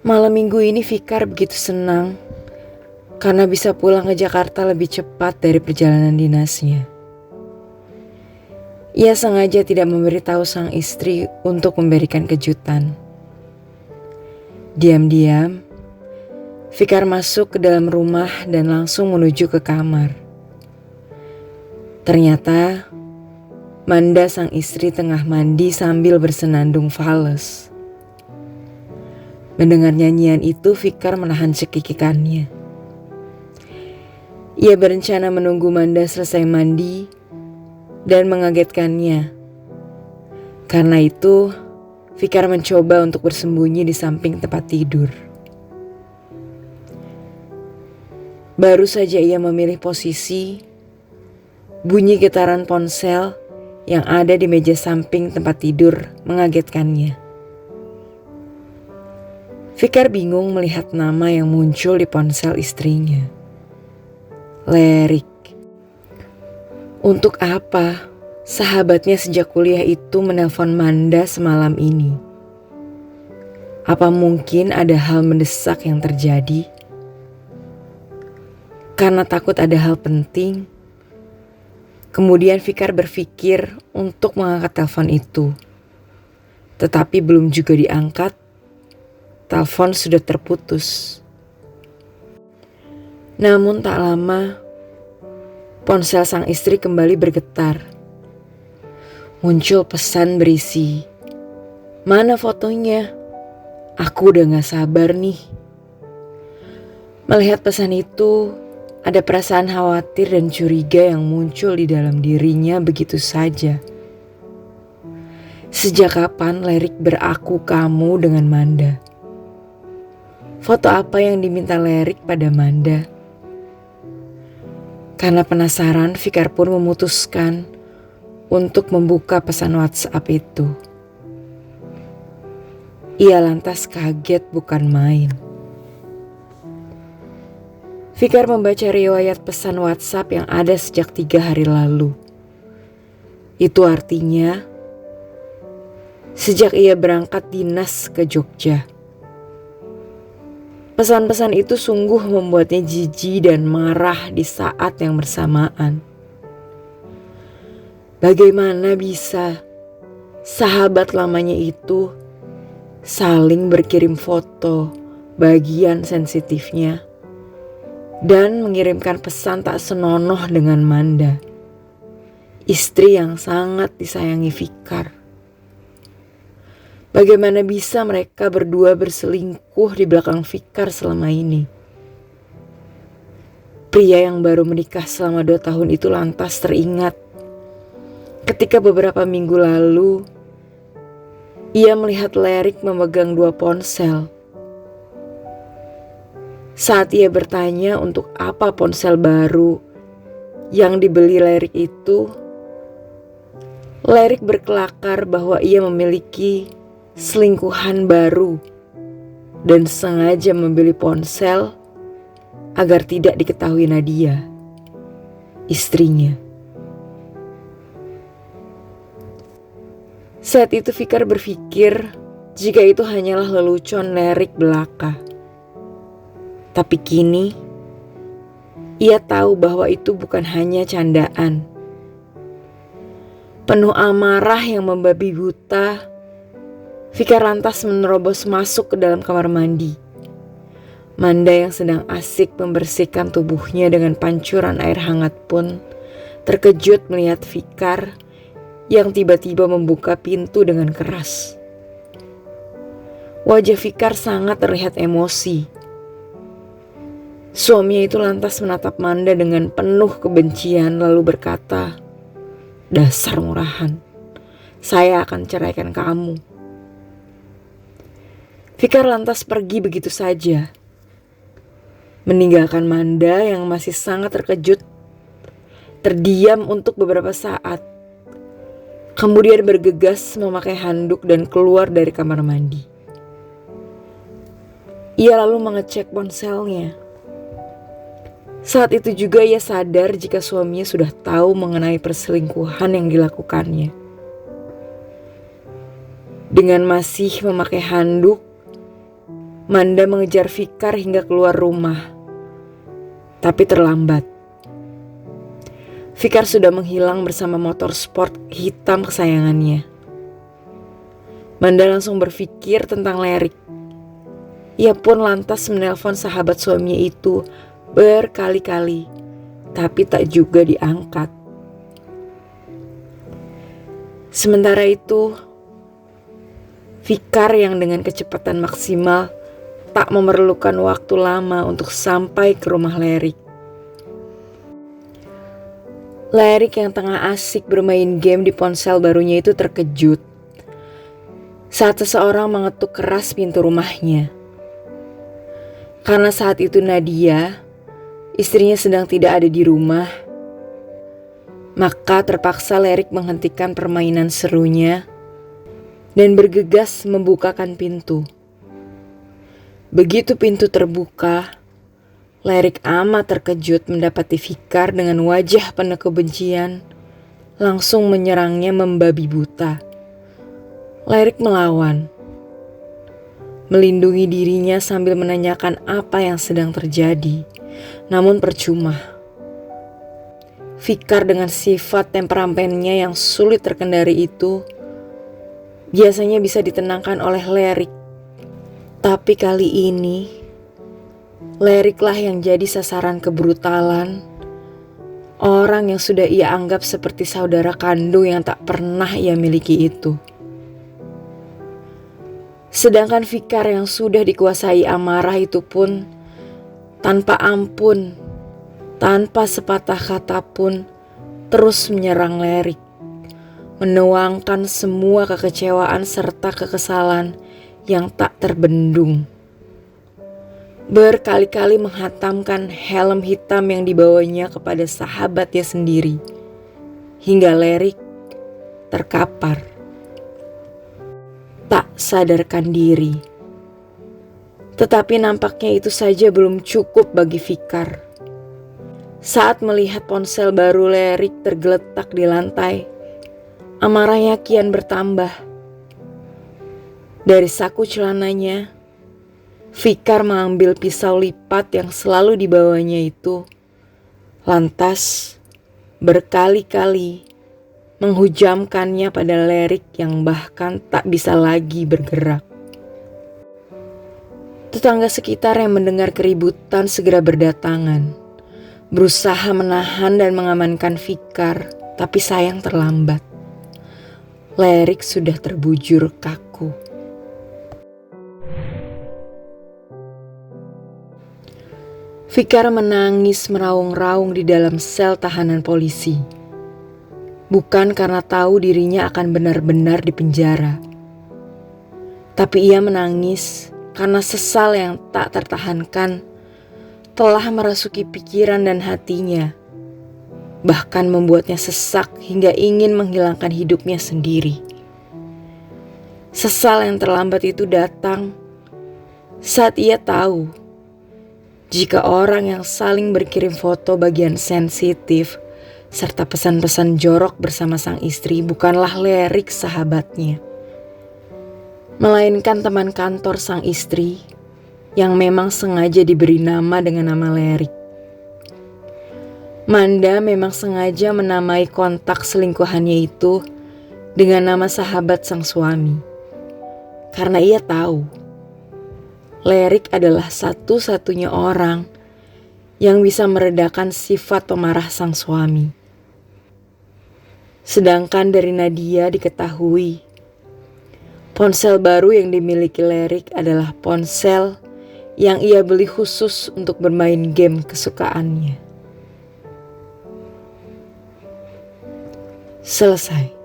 Malam minggu ini Fikar begitu senang karena bisa pulang ke Jakarta lebih cepat dari perjalanan dinasnya. Ia sengaja tidak memberitahu sang istri untuk memberikan kejutan. Diam-diam, Fikar masuk ke dalam rumah dan langsung menuju ke kamar. Ternyata, Manda sang istri tengah mandi sambil bersenandung fales. Mendengar nyanyian itu, Fikar menahan cekikikannya. Ia berencana menunggu Manda selesai mandi dan mengagetkannya. Karena itu, Fikar mencoba untuk bersembunyi di samping tempat tidur. Baru saja ia memilih posisi, bunyi getaran ponsel yang ada di meja samping tempat tidur mengagetkannya. Fikar bingung melihat nama yang muncul di ponsel istrinya. Lerik. Untuk apa sahabatnya sejak kuliah itu menelpon Manda semalam ini? Apa mungkin ada hal mendesak yang terjadi? Karena takut ada hal penting, kemudian Fikar berpikir untuk mengangkat telepon itu. Tetapi belum juga diangkat, telepon sudah terputus. Namun tak lama, ponsel sang istri kembali bergetar. Muncul pesan berisi, "Mana fotonya? Aku udah gak sabar nih." Melihat pesan itu, ada perasaan khawatir dan curiga yang muncul di dalam dirinya begitu saja. Sejak kapan Lerik beraku kamu dengan Manda? Foto apa yang diminta Lerik pada Manda? Karena penasaran, Fikar pun memutuskan untuk membuka pesan WhatsApp itu. Ia lantas kaget bukan main. Fikar membaca riwayat pesan WhatsApp yang ada sejak 3 hari lalu. Itu artinya, sejak ia berangkat dinas ke Jogja. Pesan-pesan itu sungguh membuatnya jijik dan marah di saat yang bersamaan. Bagaimana bisa sahabat lamanya itu saling berkirim foto bagian sensitifnya dan mengirimkan pesan tak senonoh dengan Manda, istri yang sangat disayangi Fikar. Bagaimana bisa mereka berdua berselingkuh di belakang Fikar selama ini? Pria yang baru menikah selama 2 tahun itu lantas teringat ketika beberapa minggu lalu ia melihat Lerik memegang 2 ponsel. Saat ia bertanya untuk apa ponsel baru yang dibeli Lerik itu, Lerik berkelakar bahwa ia memiliki selingkuhan baru dan sengaja membeli ponsel agar tidak diketahui Nadia, istrinya. Saat itu Fikar berpikir jika itu hanyalah lelucon Lerik belaka. Tapi kini ia tahu bahwa itu bukan hanya candaan. Penuh amarah yang membabi buta, Fikar lantas menerobos masuk ke dalam kamar mandi. Manda yang sedang asik membersihkan tubuhnya dengan pancuran air hangat pun terkejut melihat Fikar yang tiba-tiba membuka pintu dengan keras. Wajah Fikar sangat terlihat emosi. Suaminya itu lantas menatap Manda dengan penuh kebencian lalu berkata, "Dasar murahan, saya akan ceraikan kamu." Fikar lantas pergi begitu saja, meninggalkan Manda yang masih sangat terkejut, terdiam untuk beberapa saat, kemudian bergegas memakai handuk dan keluar dari kamar mandi. Ia lalu mengecek ponselnya. Saat itu juga ia sadar jika suaminya sudah tahu mengenai perselingkuhan yang dilakukannya. Dengan masih memakai handuk, Manda mengejar Fikar hingga keluar rumah, tapi terlambat. Fikar sudah menghilang bersama motor sport hitam kesayangannya. Manda langsung berpikir tentang Lerik. Ia pun lantas menelpon sahabat suaminya itu berkali-kali, tapi tak juga diangkat. Sementara itu, Fikar yang dengan kecepatan maksimal tak memerlukan waktu lama untuk sampai ke rumah Lerik. Lerik yang tengah asik bermain game di ponsel barunya itu terkejut saat seseorang mengetuk keras pintu rumahnya. Karena saat itu Nadia, istrinya, sedang tidak ada di rumah, maka terpaksa Lerik menghentikan permainan serunya dan bergegas membukakan pintu. Begitu pintu terbuka, Lerik amat terkejut mendapati Fikar dengan wajah penuh kebencian langsung menyerangnya membabi buta. Lerik melawan, melindungi dirinya sambil menanyakan apa yang sedang terjadi, namun percuma. Fikar dengan sifat temperamennya yang sulit terkendali itu biasanya bisa ditenangkan oleh Lerik. Tapi kali ini, Leriklah yang jadi sasaran kebrutalan orang yang sudah ia anggap seperti saudara kandung yang tak pernah ia miliki itu. Sedangkan Fikar yang sudah dikuasai amarah itu pun tanpa ampun, tanpa sepatah kata pun terus menyerang Lerik, menuangkan semua kekecewaan serta kekesalan yang tak terbendung. Berkali-kali menghantamkan helm hitam yang dibawanya kepada sahabatnya sendiri, hingga Lerik terkapar, tak sadarkan diri. Tetapi nampaknya itu saja belum cukup bagi Fikar. Saat melihat ponsel baru Lerik tergeletak di lantai, amarahnya kian bertambah. Dari saku celananya, Fikar mengambil pisau lipat yang selalu dibawanya itu, lantas berkali-kali menghujamkannya pada Lerik yang bahkan tak bisa lagi bergerak. Tetangga sekitar yang mendengar keributan segera berdatangan, berusaha menahan dan mengamankan Fikar, tapi sayang terlambat. Lerik sudah terbujur kaku. Fikar menangis meraung-raung di dalam sel tahanan polisi. Bukan karena tahu dirinya akan benar-benar dipenjara, tapi ia menangis karena sesal yang tak tertahankan telah merasuki pikiran dan hatinya, bahkan membuatnya sesak hingga ingin menghilangkan hidupnya sendiri. Sesal yang terlambat itu datang saat ia tahu jika orang yang saling berkirim foto bagian sensitif serta pesan-pesan jorok bersama sang istri bukanlah Lerik sahabatnya, melainkan teman kantor sang istri yang memang sengaja diberi nama dengan nama Lerik. Manda memang sengaja menamai kontak selingkuhannya itu dengan nama sahabat sang suami, karena ia tahu Lerik adalah satu-satunya orang yang bisa meredakan sifat pemarah sang suami. Sedangkan dari Nadia diketahui, ponsel baru yang dimiliki Lerik adalah ponsel yang ia beli khusus untuk bermain game kesukaannya. Selesai.